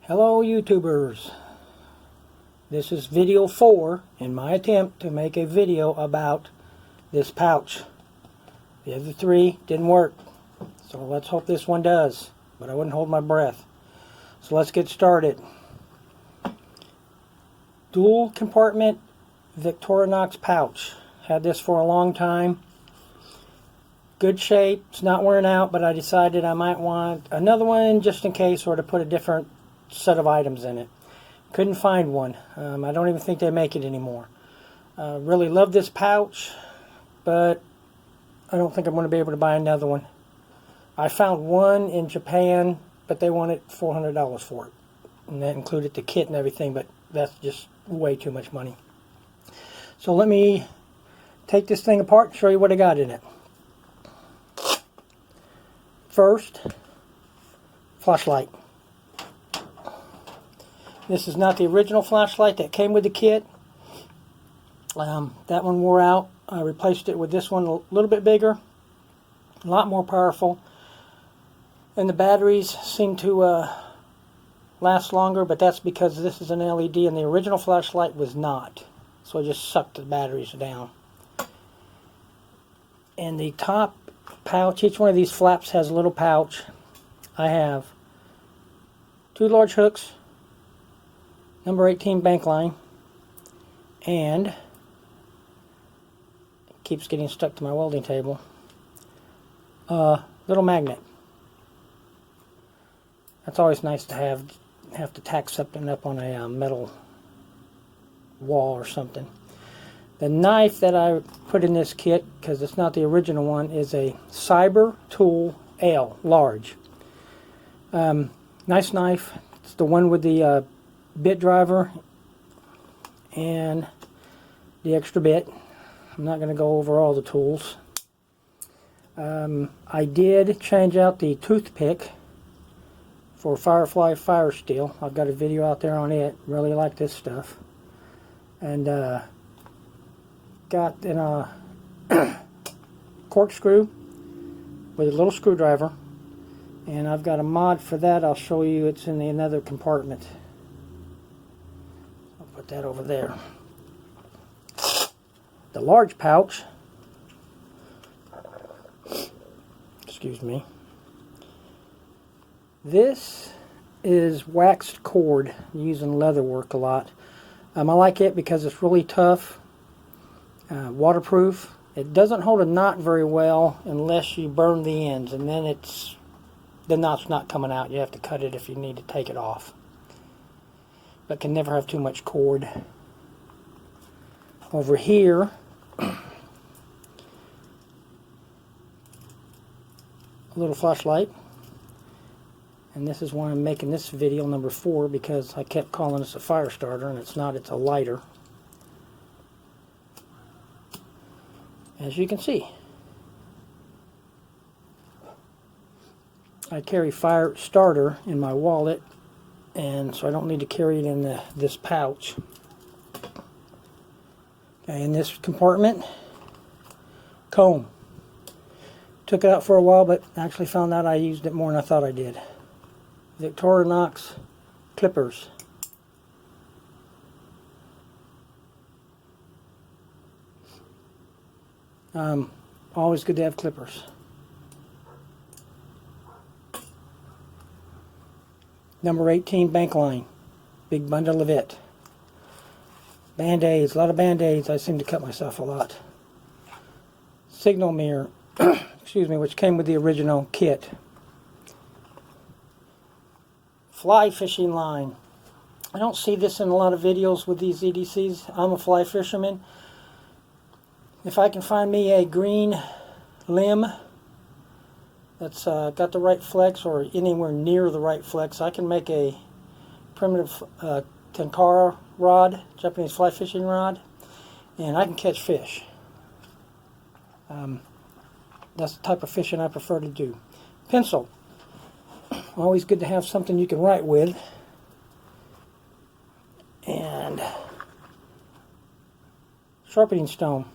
Hello YouTubers, this is video 4 in my attempt to make a video about this pouch. The other 3 didn't work, so let's hope this one does, but I wouldn't hold my breath. So let's get started. Dual compartment Victorinox pouch. Had this for a long time. Good shape, it's not wearing out, but I decided I might want another one just in case, or to put a different set of items in it. Couldn't find one. I don't even think they make it anymore. Really love this pouch, but I don't think I'm going to be able to buy another one. I found one in Japan, but they wanted $400 for it, and that included the kit and everything, but that's just way too much money. So let me take this thing apart and show you what I got in it. First, flashlight. This is not the original flashlight that came with the kit. That one wore out. I replaced it with this one, a little bit bigger, a lot more powerful, and the batteries seem to last longer, but that's because this is an LED and the original flashlight was not, so it just sucked the batteries down. And the top pouch, each one of these flaps has a little pouch. I have 2 large hooks, number 18 bank line, and it keeps getting stuck to my welding table, little magnet. That's always nice to have to tack something up on a metal wall or something. The knife that I put in this kit, because it's not the original one, is a Cyber Tool L, large. Nice knife. It's the one with the bit driver and the extra bit. I'm not going to go over all the tools. I did change out the toothpick for Firefly Fire Steel. I've got a video out there on it. Really like this stuff. And got in a corkscrew with a little screwdriver, and I've got a mod for that. I'll show you. It's in another compartment. I'll put that over there. The large pouch, excuse me, this is waxed cord, using leather work a lot. I like it because it's really tough, waterproof. It doesn't hold a knot very well unless you burn the ends, and then the knot's not coming out. You have to cut it if you need to take it off. But can never have too much cord. Over here, a little flashlight, and this is why I'm making this video number 4, because I kept calling this a fire starter, and it's not. It's a lighter, as you can see. I carry fire starter in my wallet, and so I don't need to carry it in this pouch. Okay, in this compartment, comb. Took it out for a while, but actually found out I used it more than I thought I did. Victorinox clippers. Always good to have clippers. Number 18 bank line. Big bundle of it. Band-aids, a lot of band-aids. I seem to cut myself a lot. Signal mirror, excuse me, which came with the original kit. Fly fishing line. I don't see this in a lot of videos with these EDCs. I'm a fly fisherman. If I can find me a green limb that's got the right flex, or anywhere near the right flex, I can make a primitive tenkara rod, Japanese fly fishing rod, and I can catch fish. That's the type of fishing I prefer to do. Pencil. Always good to have something you can write with. And sharpening stone.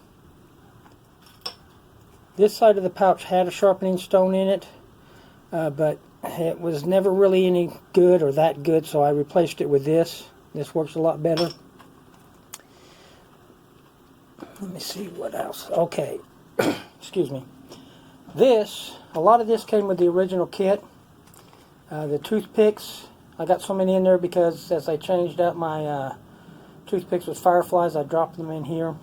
This side of the pouch had a sharpening stone in it, but it was never really any good or that good, so I replaced it with this. This works a lot better. Let me see what else. Okay, excuse me. This, a lot of this came with the original kit. The toothpicks, I got so many in there because as I changed out my toothpicks with fireflies, I dropped them in here.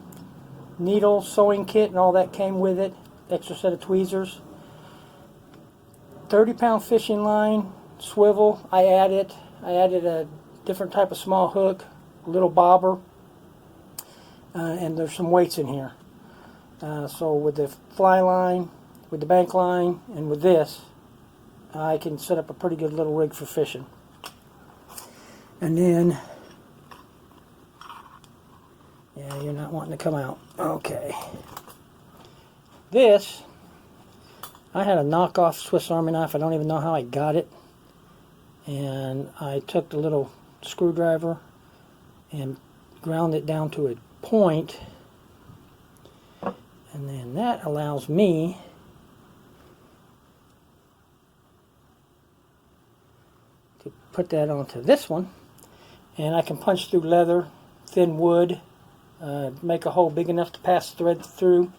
Needle, sewing kit, and all that came with it. Extra set of tweezers. 30-pound fishing line, swivel. I added a different type of small hook, a little bobber, and there's some weights in here. So with the fly line, with the bank line, and with this, I can set up a pretty good little rig for fishing. And then, yeah, you're not wanting to come out. Okay. This, I had a knockoff Swiss Army knife. I don't even know how I got it. And I took the little screwdriver and ground it down to a point. And then that allows me to put that onto this one. And I can punch through leather, thin wood, make a hole big enough to pass thread through.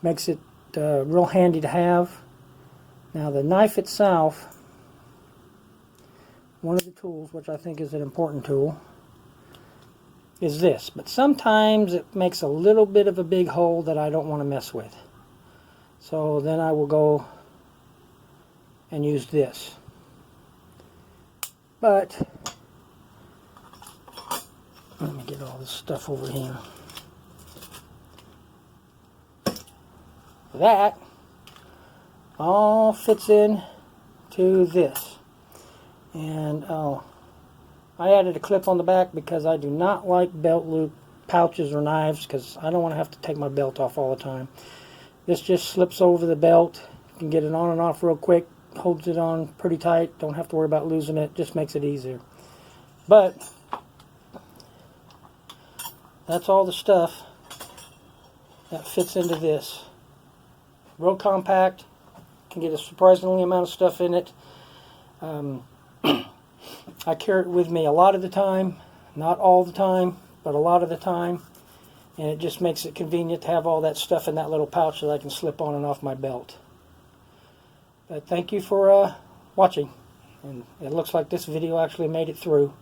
Makes it real handy to have. Now the knife itself, one of the tools, which I think is an important tool, is this. But sometimes it makes a little bit of a big hole that I don't want to mess with. So then I will go and use this. But let me get all this stuff over here. That all fits in to this. And I added a clip on the back because I do not like belt loop pouches or knives because I don't want to have to take my belt off all the time. This just slips over the belt. You can get it on and off real quick. Holds it on pretty tight. Don't have to worry about losing it. Just makes it easier. But that's all the stuff that fits into this. Real compact. Can get a surprisingly amount of stuff in it. I carry it with me a lot of the time. Not all the time, but a lot of the time. And it just makes it convenient to have all that stuff in that little pouch that I can slip on and off my belt. But thank you for watching. And it looks like this video actually made it through.